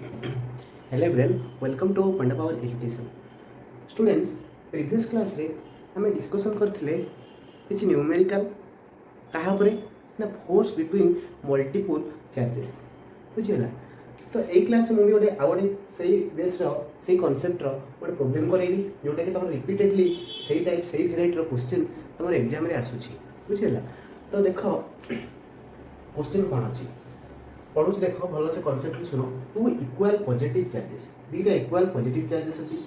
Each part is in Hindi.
Hello everyone, welcome to Panda Power Education. Students, previous class रे हमें डिस्कशन करथिले किछि न्यूमेरिकल कहा परे ना फोर्स बिटवीन मल्टीपल चार्जेस बुझिला। तो एई क्लास में गोटे आउटे सेही बेस रो सेही कांसेप्ट रो गोटे प्रॉब्लम करेबी जोटा कि तुम रिपीटेडली सेही टाइप सेही वेराइटी रो क्वेश्चन तुम एग्जाम रे आसुची बुझिला। तो देखो क्वेश्चन कोन अछि पढ़ुच देख भल से कनसेप्ट शुण। टू इक्वाल पॉजिटिव चार्जेस दीटा इक्वाल पॉजिटिव चार्जेस अच्छी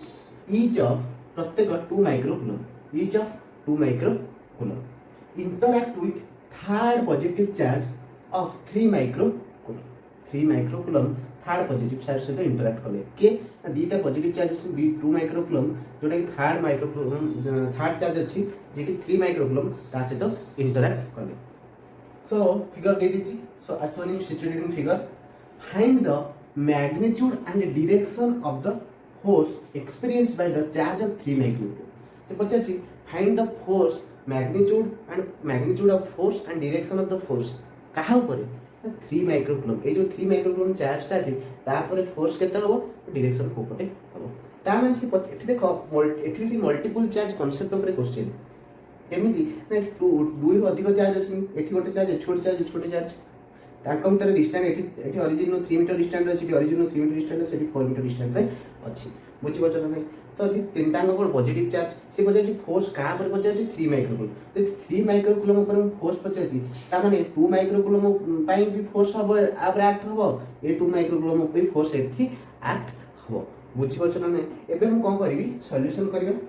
ईच ऑफ प्रत्येक 2 microcoulomb each of 2 microcoulomb interact with third positive charge of 3 microcoulomb 3 microcoulomb third positive charge सहित इंटरैक्ट कले के दीटा पॉजिटिव चार्ज अच्छी 2 माइक्रोकूलम जोटा कि थर्ड माइक्रोकूलम थर्ड चार्ज अच्छी जे कि 3 माइक्रोकूलम ता सहित इंटरैक्ट कले। So figure दे दीजिए। So as shown in situated in figure, find the magnitude and direction of the force experienced by the charge of 3 magnitude. से पचाची find the force magnitude of force and direction of the force कहाँ ऊपर 3 माइक्रोकूलम ए जो 3 माइक्रोकूलम चार्ज टा अछि ता पर फोर्स केते हबो डायरेक्शन को पटे हबो ता माने से एठी देखो एठी से मल्टीपल चार्ज कांसेप्ट ऊपर क्वेश्चन केमिति ना दुई रु अधिक चार्ज अछि एठी गोटे चार्ज एठी गोटे चार्ज एठी गोटे चार्ज ताका भीतर डिस्टेंस एठी ओरिजिन नो 3 मीटर डिस्टेंस अछि एठी ओरिजिन नो 3 मीटर डिस्टेंस अछि एठी 4 मीटर डिस्टेंस रे अछि बुझि पछ नै। तो जे तीनटा कोन पॉजिटिव चार्ज से पछे फोर्स का पर पछे 3 माइक्रोकूलम तो 3 माइक्रोकूलम ऊपर फोर्स पछे अछि ता माने 2 माइक्रोकूलम पई भी फोर्स हबो आपर एक्ट हबो ए 2 माइक्रोकूलम पे फोर्स एठी एक्ट हबो बुझि पछ नै। एबे हम कोन करबी सॉल्यूशन करबे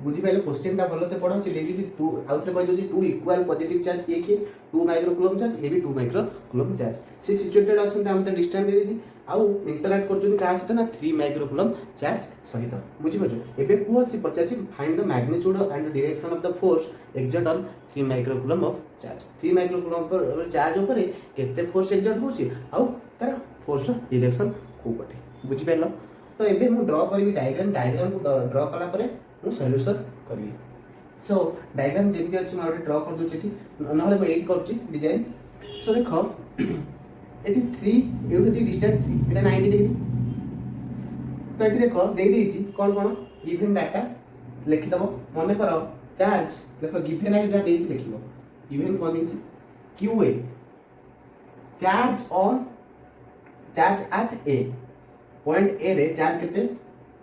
बुझी पाइले क्वेश्चन टा भलो से पढ़ो से देखि टू आउथरे कहि दोजी टू इक्वल पॉजिटिव चार्ज किए 2 माइक्रोकूलम चार्ज ए भी 2 माइक्रोकूलम चार्ज से सिचुएटेड अछन हम त डिस्टेंस दे देजी आउ इंटरैक्ट करछन का सहित ना 3 माइक्रोकूलम चार्ज सहित बुझी पछो। एबे को से पचाची find the magnitude and direction of the force exert on 3 microcoulomb of charge 3 microcoulomb पर चार्ज ऊपर केते फोर्स एक्सर्ट होची आउ तार फोर्स डायरेक्शन को पटे बुझी पाइलो। तो एबे हम ड्रा करबी डायग्राम को ड्रा कला परे मु सॉल्यूशन करबी। सो डायग्राम जेमती अछि मारे ड्रा कर दो छिटी नहले मैं एडिट करछि डिजाइन। सो देखो एटी 3 एउठी दी डिस्टेंस 3 एटा 90 डिग्री तो एटी देखो दे देछि कोन कोन गिवन डाटा लिखि दबो मने करो चार्ज देखो गिवन आगे जा देछि लिखिबो गिवन कोन देछि QA charge on charge at A point A रे चार्ज केते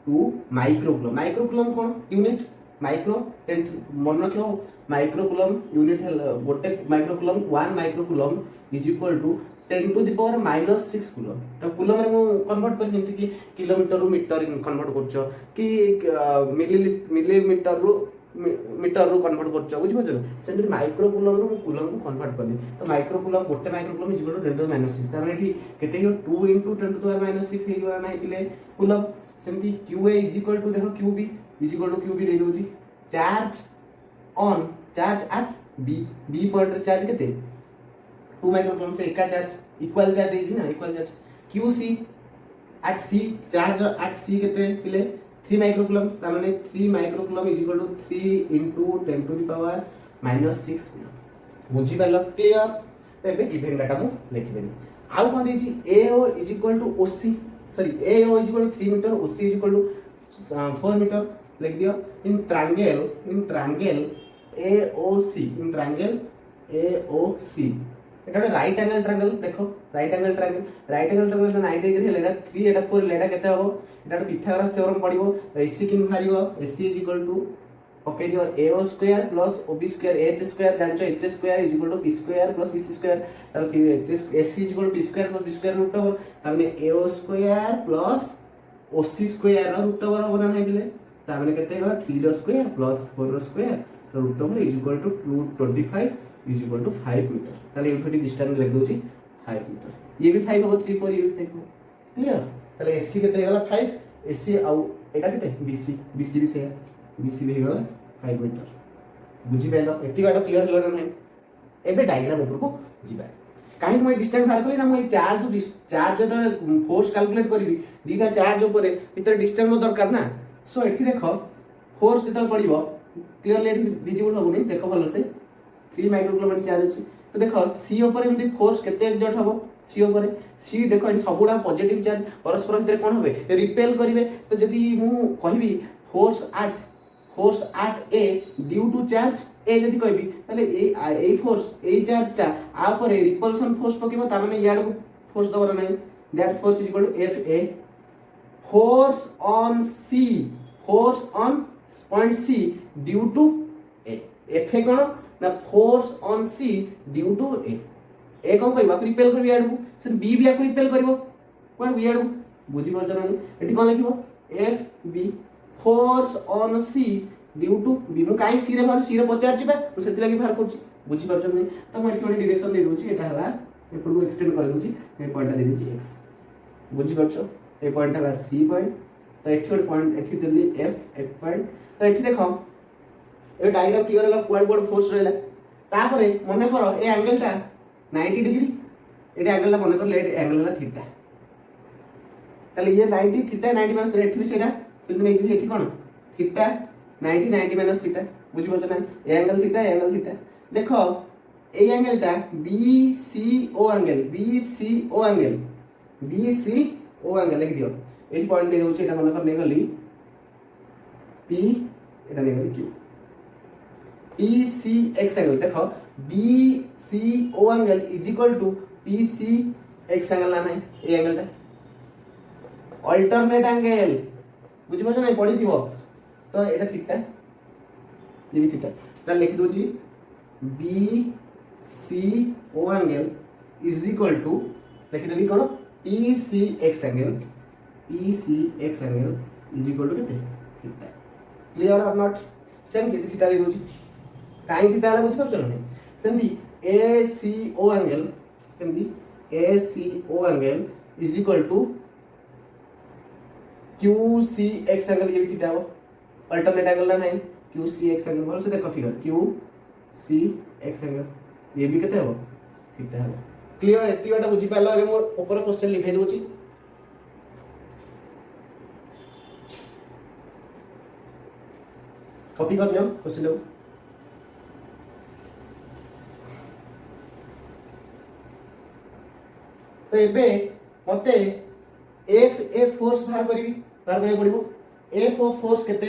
2 माइक्रोकूलम माइक्रोकूलम कोन यूनिट माइक्रो 10 मन रखो माइक्रोकूलम यूनिट गोटे microcoulomb 1 microcoulomb is equal to 10 to the power -6 coulomb. तो कूलम रे मु कन्वर्ट कर जेंति कि किलोमीटर रु मीटर कन्वर्ट करछो कि मिलीमीटर रु मीटर रु कन्वर्ट करछो बुझि पछो सेंति माइक्रोकूलम रु कूलम को कन्वर्ट करली। तो माइक्रोकूलम गोटे माइक्रोकूलम इज इक्वल टू 10 - 6 तामे एठी केते हो 2 * 10 टू द पावर -6 हे जोरा नाही पिले कूलम सेमती QA इज इक्वल टू देखो QB is equal to QB दे दोजी charge on charge at B point charge केते 2 माइक्रोकूलम से एका चार्ज इक्वल चार्ज देजी ना equal charge QC at C charge at C केते पिले 3 माइक्रोकूलम ता माने 3 microcoulomb is equal to 3 * 10 to the power -6 coulomb बुझी पालो क्लियर। तो एबे गिवन डाटा मु लिखि देनी आउ कोन देजी AO is equal to OC sorry AO is equal to 3 meter OC is equal to 4 meter लिख दियो इन triangle AOC एटा राइट एंगल ट्रायंगल देखो राइट एंगल ट्रायंगल 90 डिग्री हेलेडा 3 एटा 4 लेडा केते हबो एटा पिथागोरस थ्योरम पडिबो AC किन भारियो AC is equal to okay दियो AO square plus OB square H square जानचो H square is equal to P square plus BC square ताल AC is equal to P square plus B square root over तामने AO square plus OC square root over होना नाही बिले तामने केते होला 3 रो स्क्वायर प्लस 4 रो square root over is equal to 225 is equal to 5 metre ताले यूनिट डिस्टेंस लिख दोची 5 मीटर ये भी 5 हो 3 4 ये भी 5 क्लियर। ताले AC केते होला 5 AC आउ एटा केते BC भी से BC भी होला 5 मीटर बुझी पाइलो एति बाटा क्लियर होला नै। एबे डायग्राम ऊपर को जिबा काहे मैं डिस्टेंस बाहर करी ना मैं चार्ज जो फोर्स कैलकुलेट करबी दीटा चार्ज ऊपर भीतर डिस्टेंस मो दरकार ना। सो एठी देखो फोर्स जतल पड़िबो क्लियरली एठी विजिबल होबो नै देखो भलो से 3 माइक्रोकूलम चार्ज अछि तो देखो C ऊपर एमती फोर्स केते एक्सर्ट हबो सी ऊपर सी देख ये सबुड़ा पॉजिटिव चार्ज परस्पर भितर कौन हे रिपेल करेंगे तो जदि मु कहबी force at A due to charge A जदि कहबी ताले ए फोर्स ए चार्जटा आ पर रिपल्सन फोर्स पकेबो ता माने याड को फोर्स दबर नै that force is equal to F A force on C force on point C due to A F A कोन ना force on C due to A कोन करबा रिपेल करबी याड को से बी भी आको रिपेल करबो कोन याड को बुझी परछ नै एठी कोन लिखिबो F B force on C due to B मु काई सी रे बाहर सी रे पचार छिबा मु सेति लागि बाहर करछि बुझी परछ नै त मु एठी गोटे डायरेक्शन दे दोछि एटा हला एपड को एक्सटेंड कर दोछि ए पॉइंट दे दिछि x बुझी परछ ए पॉइंट हला सी पॉइंट तो एठी गोटे पॉइंट एठी देली एफ पॉइंट तो एठी देखो ए डायग्राम क्लियर हला क्वाड बोर्ड फोर्स रहला तापरे मने करो ए एंगल ता 90 डिग्री एटी एंगल ला मने कर ले एंगल ला थीटा ताले ये 90 थीटा 90 माइनस एठी भी सेटा सेति नै जे एठी कोन थीटा 90 माइनस थीटा बुझी परछ ना एंगल थीटा देखो ए एंगल ता BCO एंगल लिख दियो एटी पॉइंट दे दोछि एटा मन कर नै गली P एटा नै गली Q PCX एंगल देखो BCO angle is equal to PCX angle ना ए एंगल ता अल्टरनेट एंगल बुझी परछ ना पढी थिबो तो एटा थीटा ये भी थीटा त लिख दोछि BCO angle is equal to लिख देबी कोन PCX angle is equal to केते थीटा क्लियर और नॉट सेम के थीटा दे दोछि काई थीटा वाला बुझ परछ ना सेमदी ACO angle is equal to QCX angle ये भी थीटा हो अल्टरनेट एंगल ना नहीं QCX एंगल बोल से देखो फिगर QCX एंगल ये भी केते हो थीटा हो क्लियर एती बाटा बुझी पालो अबे मो ऊपर क्वेश्चन लिखै दोछि कॉपी कर लियो क्वेश्चन लो तो एबे मते एफ फोर्स बाहर करी पड़िबो एफ ऑफ फोर्स केते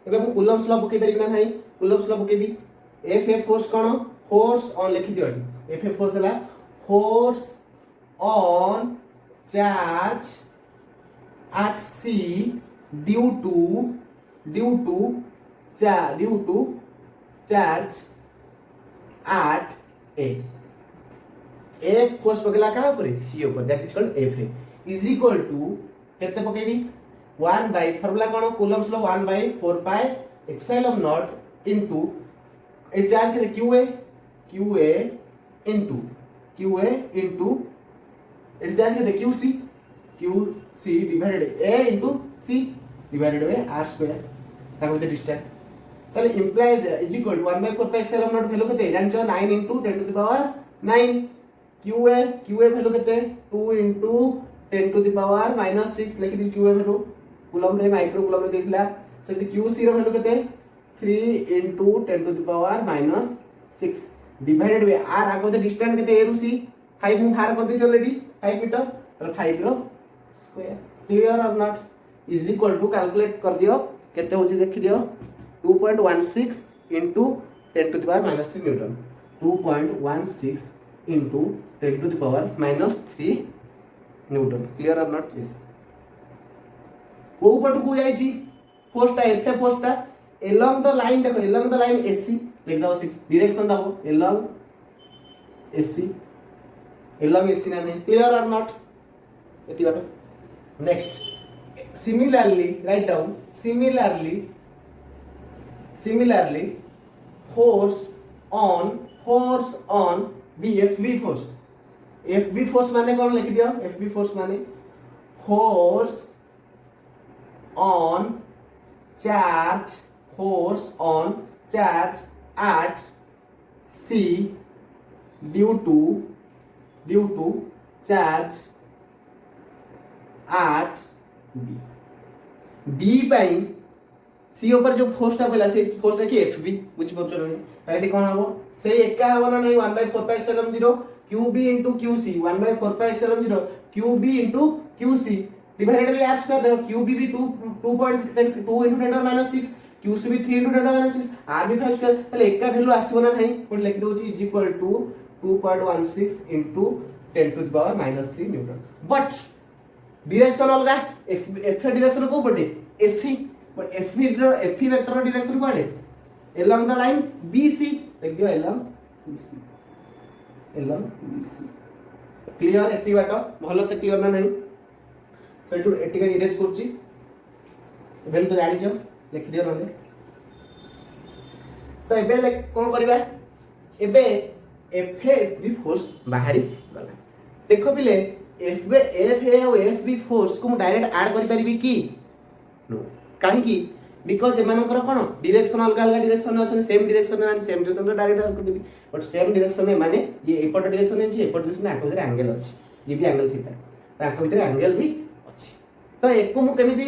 एबे हम कूलम्स लॉ पके परिना नाही कूलम्स लॉ पकेबी एफ फोर्स कोन फोर्स ऑन लिखि दियो एफ फोर्स हला force on charge at C due to charge at A force पकेला का ऊपर सी ऊपर that is called F is equal to केते पकेबी 1 by फार्मूला कोन Coulomb's law 1 by 4 pi epsilon naught into it charge के QA इनटू इट चार्ज के QC divided A into C divided bye R square ताको दे डिस्टेंस ताले imply is equal to 1 by 4 pi epsilon naught value केते जानचो 9 into 10 to the power 9 QA value केते 2 into 10 to the power -6 लिखि दी QA वैल्यू कूलम रे माइक्रो कूलम रे देखला सेति QC रो वैल्यू केते 3 into 10 to the power -6 divided by R आको दे डिस्टेंस केते A रु C 5 मु बाहर कर दी ऑलरेडी 5 मीटर तो 5 रो स्क्वायर क्लियर और naught is equal to calculate कर दियो केते होची देख दियो 2.16 into 10 to the power -3 Newton 2.16 into 10 to the power -3 Newton clear और नॉट प्लीज को पट को जाई छी फोर्सटा एटा फोर्सटा along the line देखो along the line AC लिख दो डायरेक्शन दो along AC ना नहीं क्लियर और नॉट एती बाटो next similarly write down similarly force on FB force माने कौन लिख दियो FB force माने force on charge at C due to charge at B by C ऊपर जो फोर्सटा पहला से फोर्सटा की FB बुझ पछरो नहीं तारेटी कोन हबो सेही एका हबो ना नहीं 1/4 pi epsilon 0 QB into QC 1/4 pi epsilon 0 QB into QC divided by r square देखो QB भी 2 into 10 minus 6 QC भी 3 into 10 minus 6 r भी 5 square ताले एक का वैल्यू आसीबो ना नहीं कोड लिखि दउची is equal to 2.16 into 10 to the power minus 3 Newton but direction अलगा f डायरेक्शन को पटे AC but f vector direction कोडे along the line BC लिख दियो along BC क्लियर एति बाटा भलो से क्लियर ना नहीं सो एटू एटिका इरेज करछि एबेल तो जानि छ लिख दियो नले तो एबे कोन करबा एबे FB फोर्स बाहरी गला देखो पिले FA और FB फोर्स को डायरेक्ट ऐड कर परिबी की नो काहे की बिकॉज़ एमानकर कोन डायरेक्शन अलग अलग डायरेक्शन में अछि सेम डायरेक्शन रे डायरेक्ट ऐड कर देबी बट सेम डायरेक्शन में माने ये एपट डायरेक्शन में जे एपट डायरेक्शन आको भीतर एंगल अछि ये भी एंगल थीटा तो आको भीतर एंगल भी अछि तो एको मु केमिति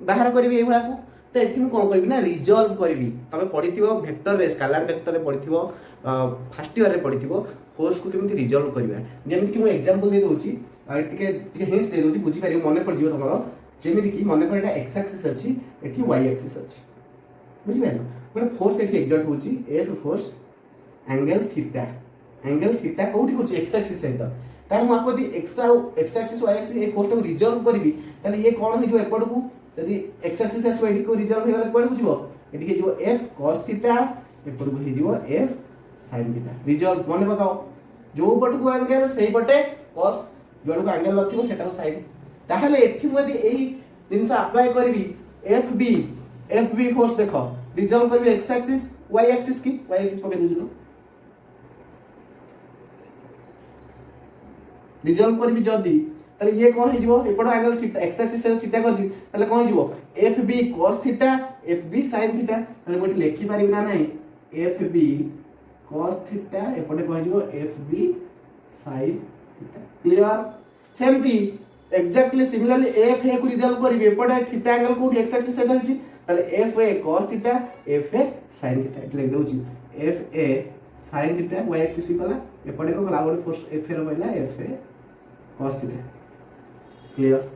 बाहर करबी ए भला को तो एथि मु कोन करबी ना रिजॉल्व करबी तमे पढिथिबो वेक्टर रे स्केलर वेक्टर रे पढिथिबो फर्स्ट ईयर रे पढिथिबो फोर्स को केमिति रिजॉल्व करबा जेमिति कि मु एग्जांपल दे दोछि टिके हिंट्स दे दोछि बुझी पारिबो मने पड़ जिवो तमरो जेमिति कि मने कर एटा x एक्सिस अछि एठी y एक्सिस अछि बुझी पाइलो गोटे फोर्स एठी एक्सर्ट होछि F फोर्स एंगल थीटा कोठी होछि x एक्सिस सहित तार मु आपको दी x axis y axis a force को रिजॉल्व करबी ताले ये कोन हे जो एपड को यदि x एक्सिस एस एठी को रिजॉल्व हे वाला कोड को जिवो एठी के जिवो F cos थीटा एपड को हे जिवो F sin थीटा रिजॉल्व मने पकाओ जो पट को एंगल सेही पटे cos जोड़ को एंगल लथिबो सेटा को साइड ताहले एठी मदि एही जिनस अप्लाई करबी FB फोर्स देखो रिजॉल्व करबी x एक्सिस y एक्सिस की y एक्सिस पके दुजलो रिजॉल्व करबी जदी ताले ये कोन हे जिवो एपड एंगल थीटा x एक्सिस से थीटा कर दी ताले कोन जिवो FB cos theta FB sin theta ताले गोटे लेखि पारिबी ना नहीं FB cos थीटा एपड कोन जिवो FB sin थीटा क्लियर सेमती एक्जेक्टली सिमिलरली FA को रिजॉल्व करबी एपड थीटा एंगल को x एक्सिस से दहिछि ताले FA cos theta FA sin theta एट लिख दउछि FA sin theta y axis कला एपड को कला गोटे फोर्स FA रो पहिला FA cos थीटा क्लियर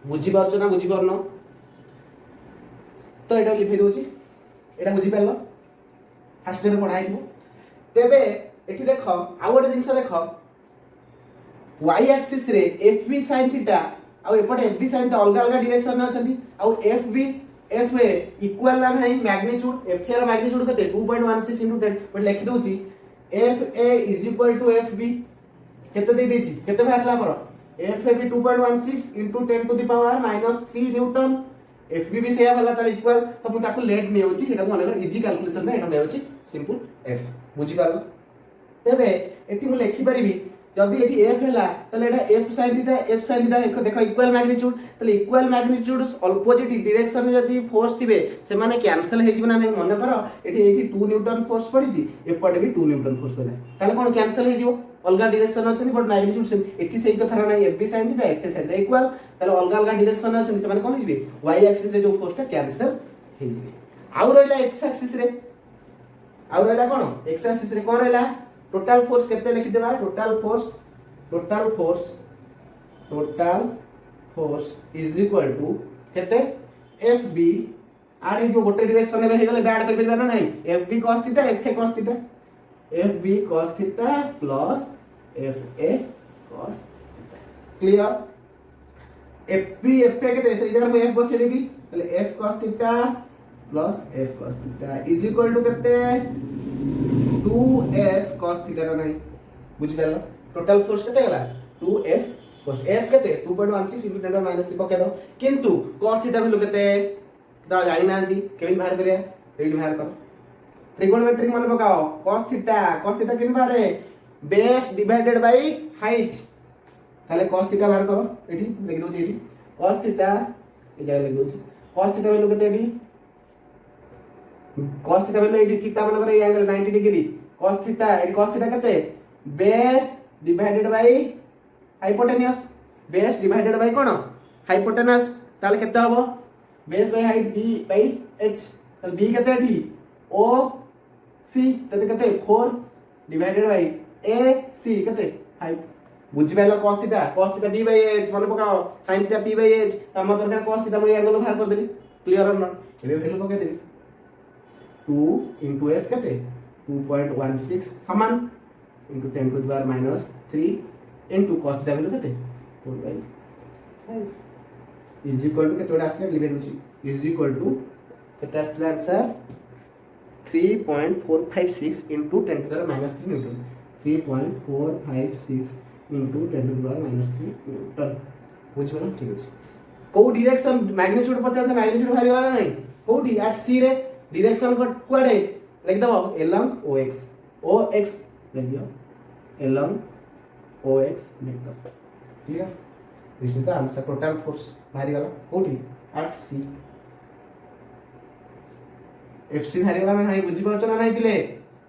बुझी पारछ ना बुझी परनो तो एटा लिखि दउछि एटा बुझी पारलो फर्स्ट ईयर पढाई दिबो तेबे एठी देखो आ गोटे जिंस देखो y एक्सिस रे FB sin थीटा आ एपटे FB sin त अलग अलग डायरेक्शन में अछंती आ FB FA इक्वल ना है मैग्नीट्यूड FA रो मैग्नीट्यूड कते 2.16 * 10 बट लिखि दउछि FA = FB केते दे देछि केते बाहरला हमर FA भी 2.16 * 10 to the power -3 Newton FB भी सेया वाला तार इक्वल तो मु ताको लेट नै होछि एटा मन कर इजी कैलकुलेशन में एटा नै होछि सिंपल F बुझी पारलो तबे एठी मु लिखि परिबी जदी एठी F हैला तले एटा F sin थीटा एक देखो इक्वल मैग्नीट्यूड तले इक्वल मैग्नीट्यूड ऑपोजिट डायरेक्शन में जदी फोर्स थिबे से माने कैंसिल हे जिवना नै मन कर एठी 2 न्यूटन फोर्स पडिछि एपटे भी 2 न्यूटन फोर्स पडला ताले कोन कैंसिल हे जिवो अलगा डायरेक्शन अछि बट मैग्नीट्यूड सेम एठी सेही कथा नै FB sin theta F sin equal ताले अलगा अलगा डायरेक्शन अछि से माने कोन हिबे y एक्सिस रे जो फोर्स ता कैंसिल हे जिवे आउ रहला x एक्सिस रे आउ रहला कोन x एक्सिस रे कोन रहला टोटल फोर्स केते लिखि देबा total force is equal to केते FB आडी जो गोटे डायरेक्शन में हे गले ऐड कर परबा ना नहीं FB cos theta FA cos theta FB cos theta plus FA cos theta clear FA केते से इधर में F बसे देबी तले F cos theta plus F cos theta is equal to केते 2F cos थीटा ना नहीं बुझि पालो टोटल फोर्स केते गला 2F cos F केते 2.16 * 10 - 3 पके दो किंतु cos थीटा वैल्यू केते दा जानि नांती केमिन बाहर करिया एडी बाहर कर ट्रिगोनोमेट्रिक मन पकाओ cos थीटा केमिन बाहर बेस डिवाइडेड बाय हाइट ताले cos थीटा बाहर करो एठी लिख दो एठी cos थीटा ए जाय लिख दो cos थीटा वैल्यू केते एठी cos थीटा वैल्यू एठी थीटा मन करे एंगल 90 डिग्री cos थीटा एठी cos थीटा केते base divided by hypotenuse base divided by कोन हाइपोटेन्यूस ताले केते हबो base by height b by h ताले b केते एठी o c तते केते 4 डिवाइडेड बाय ए सी केते 5 बुझि pilo cos theta b by h मन पकाओ sin theta p by h हम दरकार cos थीटा मैं एंगल बाहर कर देली क्लियर और नॉट एबे वैल्यू पके देबी 2 into f केते 2.16 समान into 10 to the power minus 3 into cos theta value केते 4 by 5 is equal to केते आस्ते लिबे दोची is equal to केते आस्ते answer 3.456 into 10 to the power minus 3 newton 3.456 into 10 to the power minus 3 newton बुझ गेल ठीक अछि को डायरेक्शन मैग्नीट्यूड पचार त मैग्नीट्यूड भारी वाला नहीं कोठी एट सी रे डायरेक्शन को कुआडे लिख दबो along ox लिख दियो along ox लिख दो ठीक है this is the answer total force भारी वाला कोठी एट सी एफसी भारी वाला नहीं बुझी पाउछ ना नहीं पिले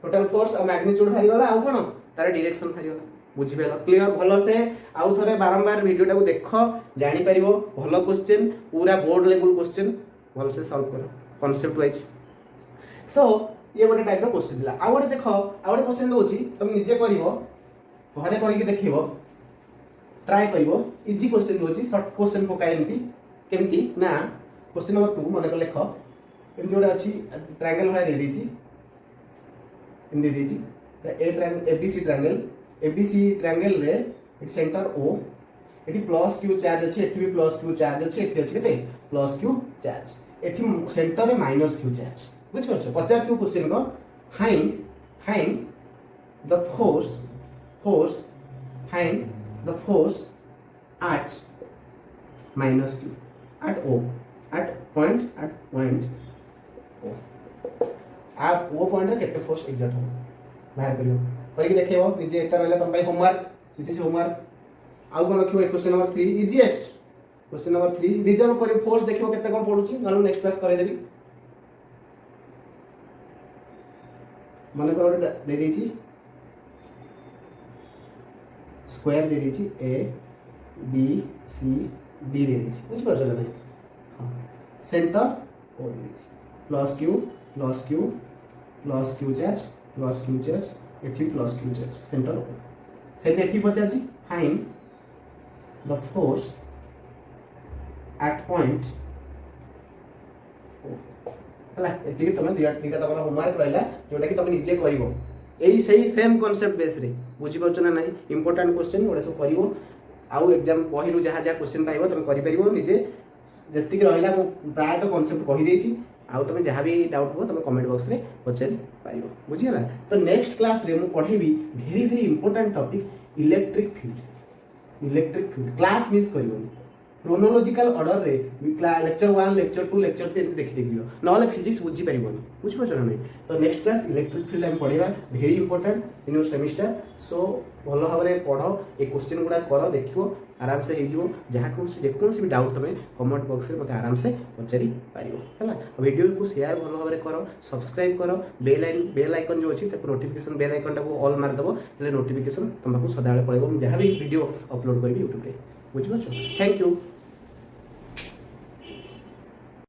टोटल फोर्स और मैग्नीट्यूड भारी वाला आ कोन तार डायरेक्शन भारी वाला बुझी पाइलो क्लियर भलो से आउ थरे बारंबार वीडियो टाको देखो जानि परिबो भलो क्वेश्चन पूरा बोर्ड लेवल क्वेश्चन भलो से सॉल्व करो कांसेप्ट वाइज सो ये गोटे टाइप रो क्वेश्चन दिला आ गोटे देखो आ गोटे क्वेश्चन दोची तुम निजे करिवो घरे करिके देखिवो ट्राई करिवो इजी क्वेश्चन दोची शॉर्ट क्वेश्चन पकाय एमती केमती ना क्वेश्चन नंबर 2 मन को लेखो एमती गोटे अछि ट्रायंगल भाई दे दीची इन दे दीची ए ट्रायंगल एबीसी ट्रायंगल रे it centre O at plus Q charge अछि at B plus Q charge अछि एटी अछि केते plus Q charge at centre रे माइनस क्यू चार्ज बुझ परछ पचार क्यू क्वेश्चन को find the force find the force at minus q at O at point O आप ओ पॉइंट रे केते फोर्स एग्जैक्ट हो बाहर करियो करके देखियो निजे एटा रहला तम भाई होमवर्क दिस इज होमवर्क आउ कोन रखियो question number 3 easiest question number 3 resolve करियो फोर्स देखियो केते कोन पडुची नलो नेक्स्ट क्लास करे देबी मन करो दे देची स्क्वायर दे देची ए बी सी डी दे देची बुझ परछ ना हां सेंटर ओ दे देची प्लस क्यू चार्ज एठी plus Q charge centre O सेट एठी पचाची find the force at point O हला एति तमे दिगा तमरा होमवर्क रहला जोटा कि तमे निजे करिवो एई सही सेम कांसेप्ट बेस रे बुझी परछ ना नाही इंपोर्टेंट क्वेश्चन ओडे सब करिवो आउ एग्जाम पहिरु जहा जहा क्वेश्चन पाइबो तमे करि परिवो निजे जति कि रहला मो प्राय तो कांसेप्ट कहि देछि आउ तमे जहा भी डाउट हो तमे कमेंट बॉक्स रे पचारि पाइबो बुझी हला तो नेक्स्ट क्लास रे मु पढेबी very important topic electric field class miss करिवो क्रोनोलॉजिकल ऑर्डर रे लेक्चर 1 लेक्चर 2 लेक्चर 3 एंती देखि देखियो नले फिजिक्स बुझी परिबोनी बुझ पछ ना तो नेक्स्ट क्लास इलेक्ट्रिक फील्ड हम पढेबा very important in your semester so भलो भाबरे पढो ए क्वेश्चन गुडा करो देखियो आराम से हे जीवो जहा कोन से भी डाउट तमे कमेंट बॉक्स रे मते आराम से पचारि पारिबो हला वीडियो को शेयर भलो भाबरे करो सब्सक्राइब करो बेल आइकन जो अछि ताको नोटिफिकेशन बेल आइकन टाको ऑल मार दबो ले नोटिफिकेशन तमको सदाळे पळेबो जहा भी वीडियो अपलोड करबी YouTube रे बुझ पछ थैंक यू